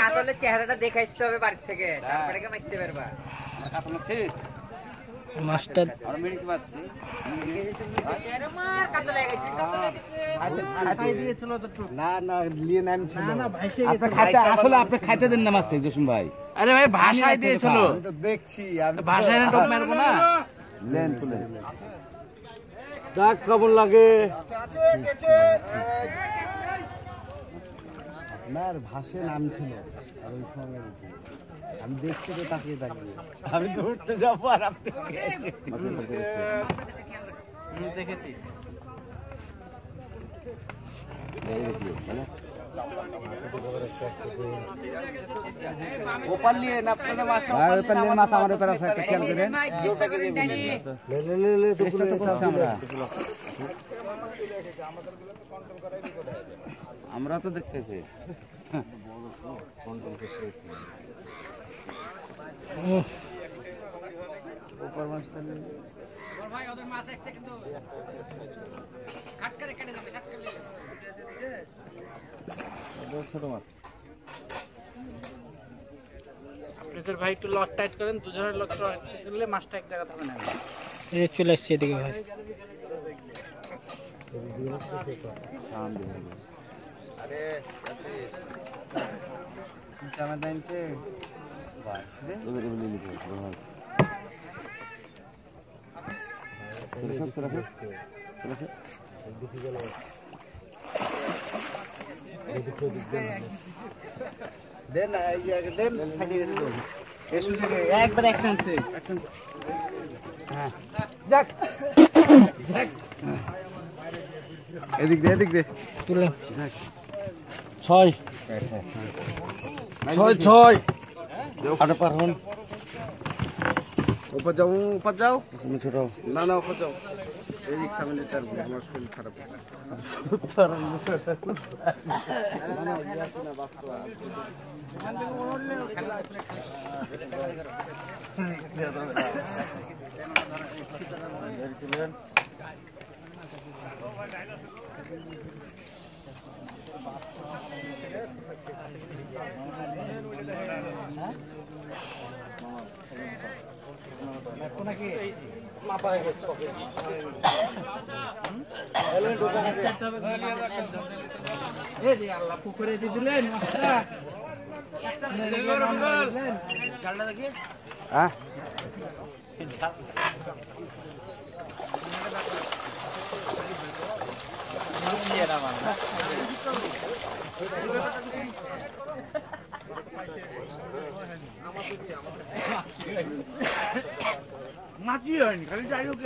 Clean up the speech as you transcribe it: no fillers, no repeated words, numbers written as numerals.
কাতলের চেহারাটা দেখাইতে হবে বাড়ি থেকে, তারপরে মারতে পারবা। মাস্টার আপনি খাইতে দেন না মাছ জসিম ভাই। আরে ভাই ভাষায় দিয়েছিল, দেখছি ভাষায় না টোপ মারবো না। ডাক কেমন লাগে আপনার ভাষে নাম ছিল আর ওই সময় আমি দেখছি তো তাকিয়ে তাকিয়ে আমি ধরতে যাবো আর আপনি দেখেছি গোপাল নিয়ে না আপনাদের মাছটা মাছ আমার উপর আছে একটা খেয়াল করেন চেষ্টা তো করছি আমরা তো দেখতেছি উপর মাছটা ভাই ওদের মাছ আসছে কিন্তু কাট করে কেটে যাবে, কাট করে ছোট মাছ। আপনাদের ভাই একটু লক টাইট করেন, দুজনের লক টাইট করলে মাছটা এক জায়গা থাকবে না। এই চলে আসছে এদিকে ভাই। আরে জামা দাইছে বাস রে ওদের বলে নিতে হবে। দেন দেন একবার এক চান্সে এদিক দে এদিক দে তুলে ছয় ছয় ছয় আটা পার হন উপর যাও ছোট না না উপর যাও এই রিক্সা মিলে তার আমার শরীর খারাপ হচ্ছে পুকুরে দিয়ে দিলেন মাছটা দেখি মাছি হয়নি, খালি যাই হোক